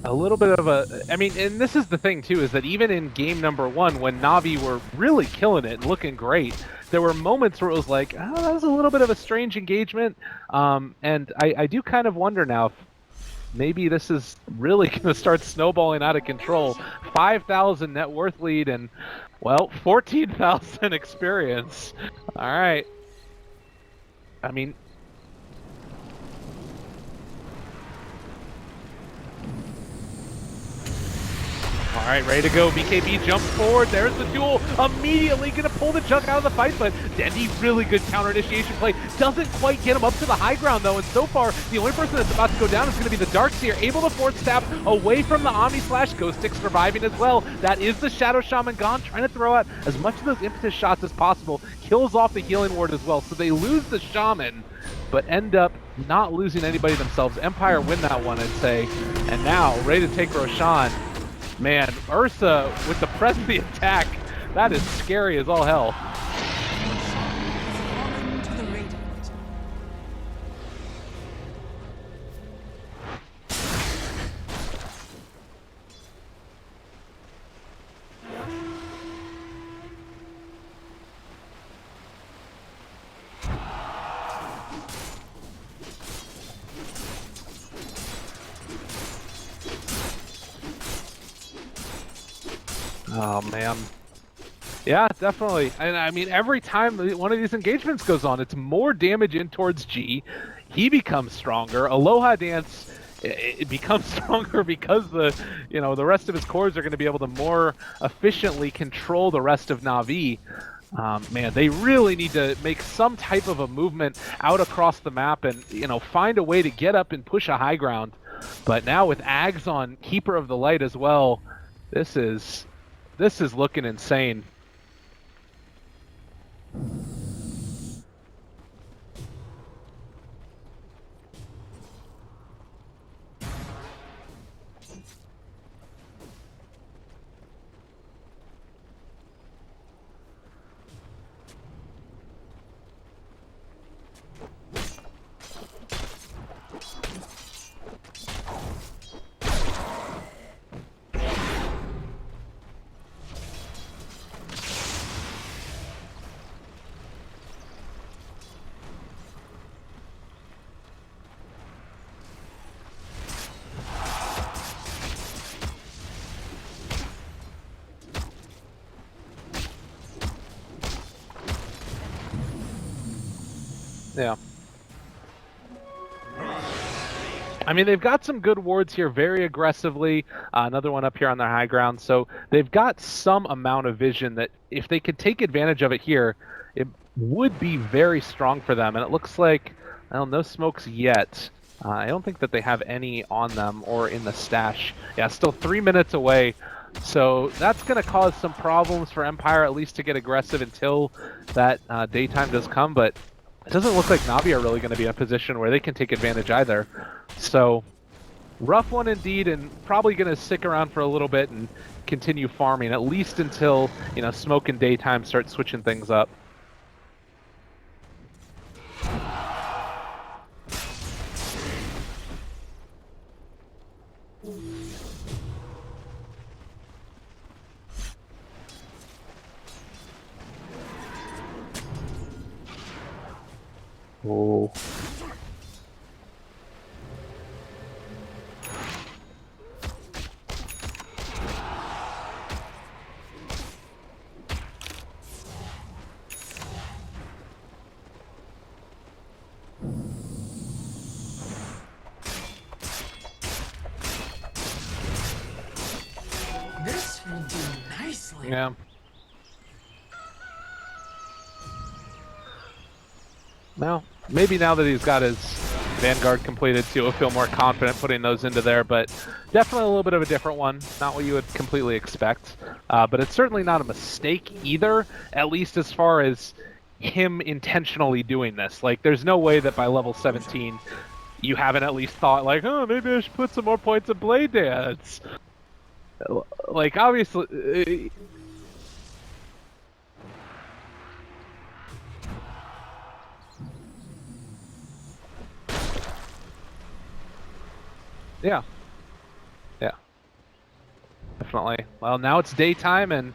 a little bit of a, I mean, and this is the thing too, is that even in game number 1, when Na'Vi were really killing it and looking great, there were moments where it was like, oh, that was a little bit of a strange engagement. And I do kind of wonder now if maybe this is really going to start snowballing out of control. 5,000 net worth lead and, well, 14,000 experience. All right. I mean, all right, ready to go. BKB jumps forward. There's the duel. Immediately going to pull the Jug out of the fight, but Dendy, really good counter initiation play. Doesn't quite get him up to the high ground, though, and so far, the only person that's about to go down is going to be the Dark Seer, able to force stab away from the Omni Slash. Ghost Stick surviving as well. That is the Shadow Shaman gone, trying to throw out as much of those impetus shots as possible. Kills off the healing ward as well, so they lose the Shaman, but end up not losing anybody themselves. Empire win that one, I'd say. And now, ready to take Roshan. Man, Ursa with the press of the attack, that is scary as all hell. Fallen to the Radiant. Oh man. Yeah, definitely. And I mean, every time one of these engagements goes on, it's more damage in towards G. He becomes stronger. Aloha Dance, it becomes stronger because the rest of his cores are going to be able to more efficiently control the rest of Na'Vi. Man, they really need to make some type of a movement out across the map and, find a way to get up and push a high ground. But now with Ags on Keeper of the Light as well, this is looking insane. Yeah. I mean, they've got some good wards here very aggressively. Another one up here on their high ground. So they've got some amount of vision that if they could take advantage of it here, it would be very strong for them. And it looks like, well, no smokes yet. I don't think that they have any on them or in the stash. Yeah, still 3 minutes away. So that's going to cause some problems for Empire, at least to get aggressive until that daytime does come. But it doesn't look like Na'Vi are really going to be in a position where they can take advantage either. So, rough one indeed, and probably going to stick around for a little bit and continue farming, at least until, Smoke and Daytime start switching things up. Oh. This will do nicely. Yeah. Well, maybe now that he's got his Vanguard completed too, he'll feel more confident putting those into there, but definitely a little bit of a different one. Not what you would completely expect, but it's certainly not a mistake either, at least as far as him intentionally doing this. Like, there's no way that by level 17 you haven't at least thought, like, oh, maybe I should put some more points in Blade Dance. Like, obviously... Yeah. Yeah. Definitely. Well, now it's daytime, and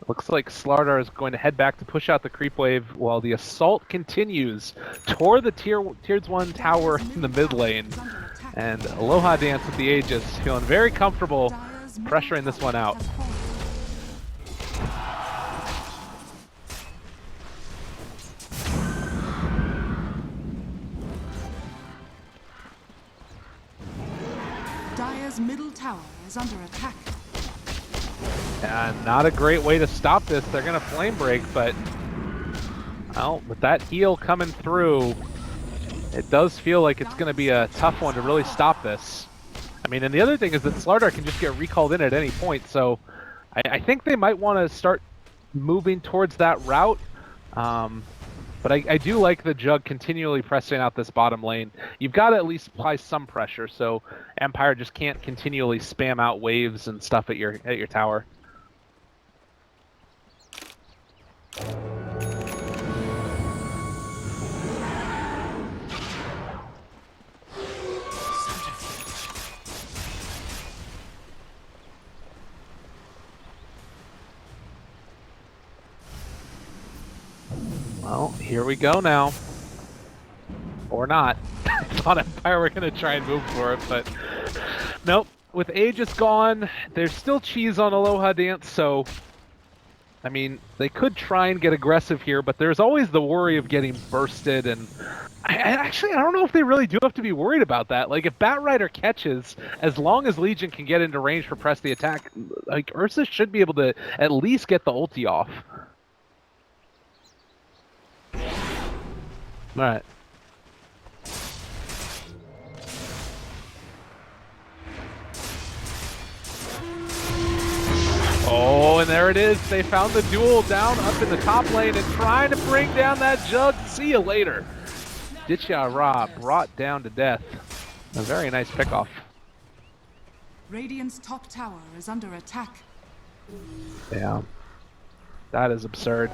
it looks like Slardar is going to head back to push out the creep wave while the assault continues toward the Tiers 1 tower in the mid lane. And Aloha Dance with the Aegis feeling very comfortable pressuring this one out. Dire's middle tower is under attack. And not a great way to stop this. They're going to flame break, but well, with that heal coming through, it does feel like it's going to be a tough one to really stop this. I mean, and the other thing is that Slardar can just get recalled in at any point, so I think they might want to start moving towards that route. But I do like the Jug continually pressing out this bottom lane. You've got to at least apply some pressure, so Empire just can't continually spam out waves and stuff at your tower. Well, here we go now. Or not. I thought Empire were going to try and move for it, but nope. With Aegis gone, there's still cheese on Aloha Dance, so I mean, they could try and get aggressive here, but there's always the worry of getting bursted, and I don't know if they really do have to be worried about that. Like, if Bat Rider catches, as long as Legion can get into range for press the attack, like, Ursa should be able to at least get the ulti off. Alright. Oh, and there it is. They found the duel down up in the top lane and trying to bring down that jug. See you later. Ditya Ra brought down to death. A very nice pickoff. Radiant's top tower is under attack. Yeah. That is absurd.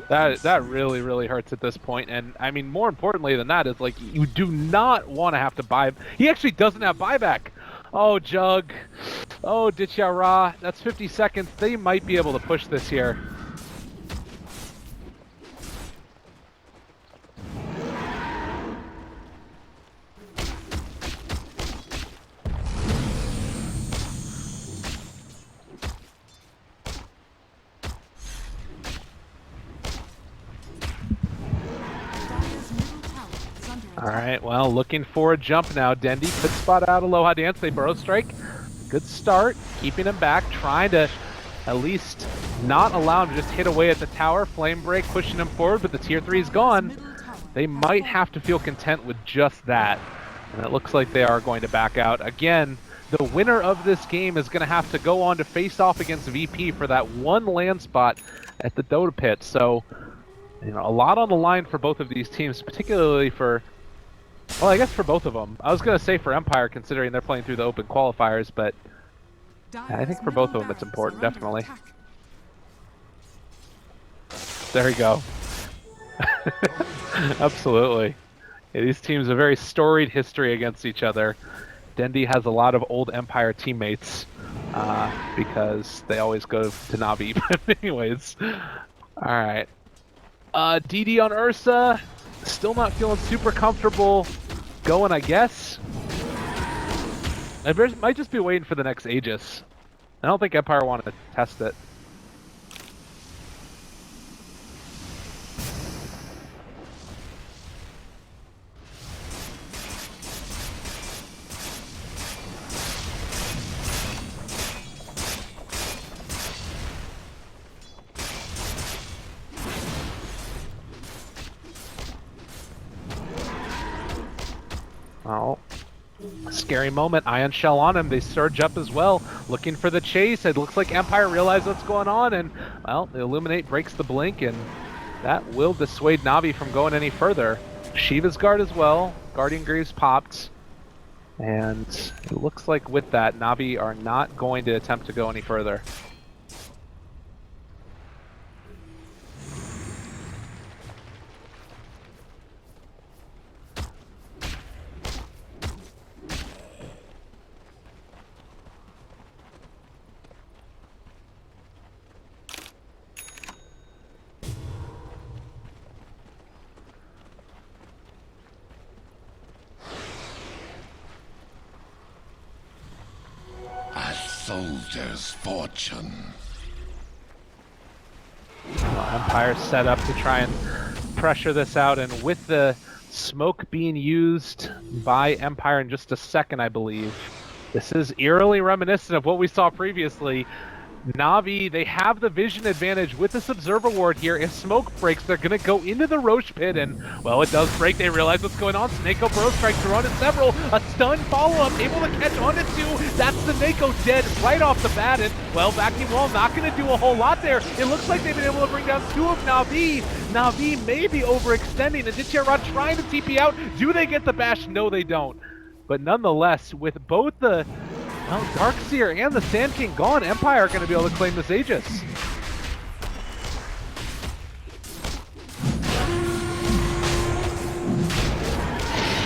That really, really hurts at this point. And I mean, more importantly than that is, like, you do not want to have to buy. He actually doesn't have buyback. Oh, Jug. Oh, Ditya Ra. That's 50 seconds. They might be able to push this here. Alright, well, looking for a jump now. Dendi could spot out Aloha Dance. They burrow strike. Good start. Keeping him back. Trying to at least not allow him to just hit away at the tower. Flame break pushing him forward, but the tier 3 is gone. They might have to feel content with just that. And it looks like they are going to back out. Again, the winner of this game is going to have to go on to face off against VP for that one land spot at the Dota Pit. So, you know, a lot on the line for both of these teams, particularly for... Well, I guess for both of them. I was going to say for Empire, considering they're playing through the open qualifiers, but I think for both of them it's important, definitely. There we go. Absolutely. Yeah, these teams have a very storied history against each other. Dendi has a lot of old Empire teammates because they always go to Navi. But anyways, all right. DD on Ursa. Still not feeling super comfortable going, I guess. I might just be waiting for the next Aegis. I don't think Empire wanted to test it. Oh, scary moment. Ion Shell on him. They surge up as well, looking for the chase. It looks like Empire realized what's going on, and, well, the Illuminate breaks the blink, and that will dissuade Navi from going any further. Shiva's Guard as well. Guardian Greaves popped. And it looks like with that, Navi are not going to attempt to go any further. Soldier's fortune. Empire set up to try and pressure this out, and with the smoke being used by Empire in just a second, I believe, this is eerily reminiscent of what we saw previously. Navi, they have the vision advantage with this Observer Ward here. If smoke breaks, they're going to go into the Roche Pit, and, well, it does break. They realize what's going on. Snako Burrow strikes are on it several. A stun follow-up, able to catch on it too. That's the Nako dead right off the bat, and, well, vacuum wall not going to do a whole lot there. It looks like they've been able to bring down two of Navi. Navi may be overextending, and Ditya Ra trying to TP out. Do they get the bash? No, they don't. But nonetheless, with both the Darkseer and the Sand King gone, Empire are going to be able to claim this Aegis.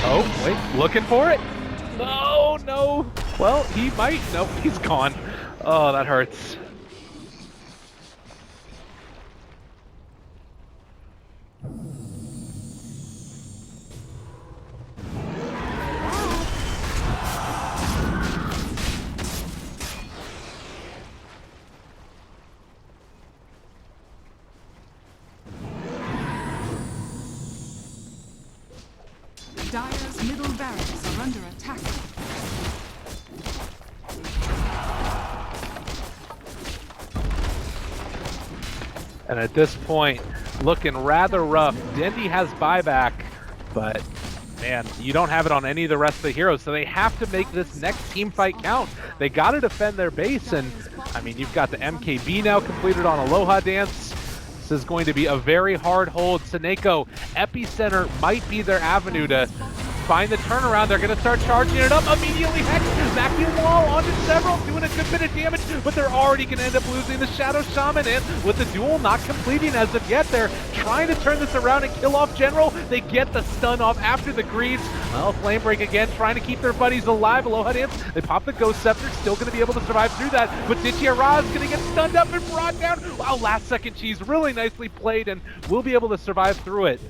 Oh, wait, looking for it? No, no. Well, he might. Nope, he's gone. Oh, that hurts. And at this point, looking rather rough. Dendi has buyback, but man, you don't have it on any of the rest of the heroes, so they have to make this next team fight count. They got to defend their base, and I mean, you've got the MKB now completed on Aloha Dance. This is going to be a very hard hold. Seneko, Epicenter might be their avenue to find the turnaround. They're going to start charging it up immediately. Hex, vacuum wall onto several, doing a good bit of damage, but they're already going to end up losing the Shadow Shaman, and with the duel not completing as of yet, they're trying to turn this around and kill off General. They get the stun off after the greaves. Well, Flame Break again, trying to keep their buddies alive. Aloha Dance, they pop the Ghost Scepter, still going to be able to survive through that, but Ditya Ra is going to get stunned up and brought down. Wow, last second cheese, really nicely played, and will be able to survive through it.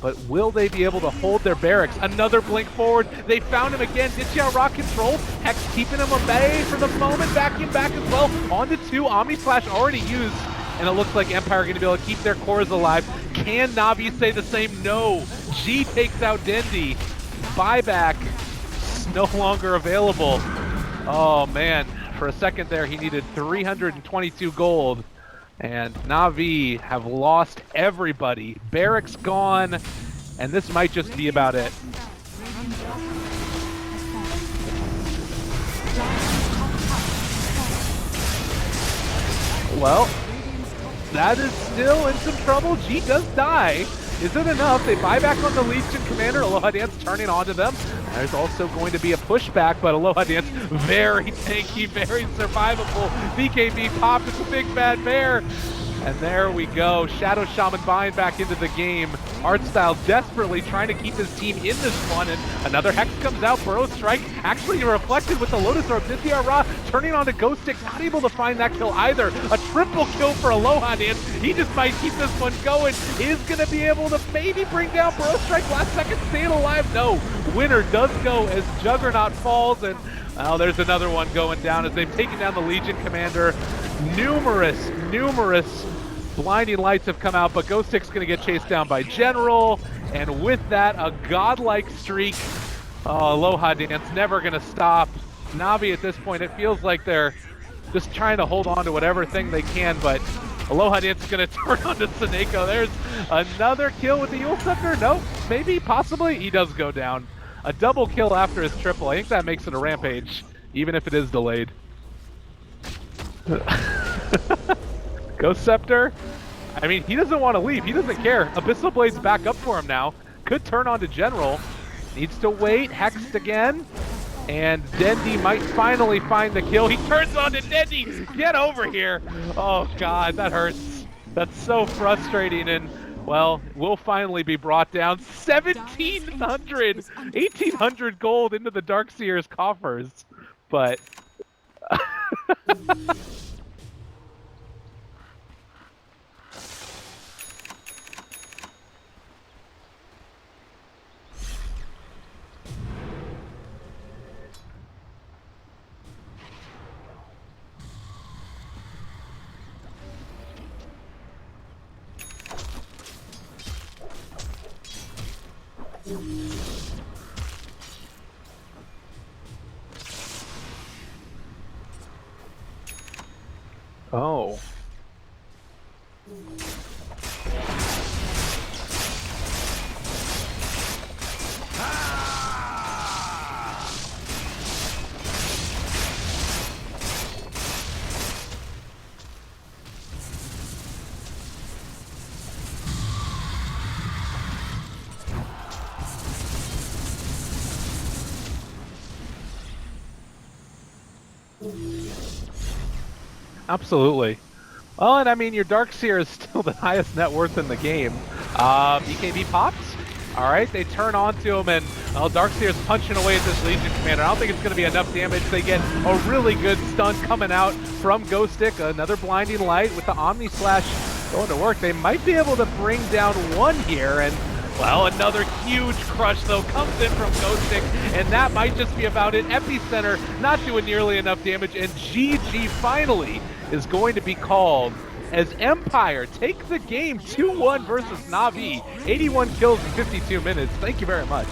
But will they be able to hold their barracks? Another blink forward. They found him again. Ditya Ra controlled. Hex keeping him away for the moment. Vacuum back as well. On to 2. Omni Slash already used. And it looks like Empire are going to be able to keep their cores alive. Can Navi say the same? No. G takes out Dendi. Buyback no longer available. Oh man. For a second there, he needed 322 gold. And Navi have lost everybody. Barracks gone, and this might just be about it. Well, that is still in some trouble. G does die. Is it enough? They buy back on the Legion Commander. Aloha Dance turning onto them. There's also going to be a pushback, but Aloha Dance very tanky, very survivable. BKB popped with the big bad bear. And there we go. Shadow Shaman buying back into the game. Artstyle desperately trying to keep his team in this one, and another Hex comes out. Burrow Strike actually reflected with the Lotus Orb. Ditya Ra turning onto Ghost Stick, not able to find that kill either. A triple kill for Aloha Dance. He just might keep this one going. Is going to be able to maybe bring down Burrow Strike. Last second, staying alive. No. Winner does go as Juggernaut falls, and well, there's another one going down as they've taken down the Legion Commander. Numerous blinding lights have come out, but Ghost Stick's going to get chased down by General, and with that, a godlike streak. Oh, Aloha Dance never going to stop. Navi at this point, it feels like they're just trying to hold on to whatever thing they can, but Aloha Dance is going to turn onto Seneko. There's another kill with the Yule Scepter. Nope, maybe, possibly. He does go down. A double kill after his triple. I think that makes it a rampage, even if it is delayed. Ghost Scepter, I mean, he doesn't want to leave. He doesn't care. Abyssal Blade's back up for him now. Could turn on to General. Needs to wait. Hexed again. And Dendi might finally find the kill. He turns on to Dendi. Get over here. Oh, God, that hurts. That's so frustrating. And, well, we'll finally be brought down. 1,700! 1,800 gold into the Darkseer's coffers. But... Oh. Absolutely. Well, and I mean, your Darkseer is still the highest net worth in the game. BKB pops. All right, they turn onto him, and well, Darkseer is punching away at this Legion Commander. I don't think it's going to be enough damage. They get a really good stun coming out from Ghost Stick. Another blinding light with the Omni Slash going to work. They might be able to bring down one here, and well, another huge crush, though, comes in from Ghost Stick, and that might just be about it. Epicenter not doing nearly enough damage, and GG finally is going to be called as Empire take the game 2-1 versus Navi. 81 kills in 52 minutes. Thank you very much.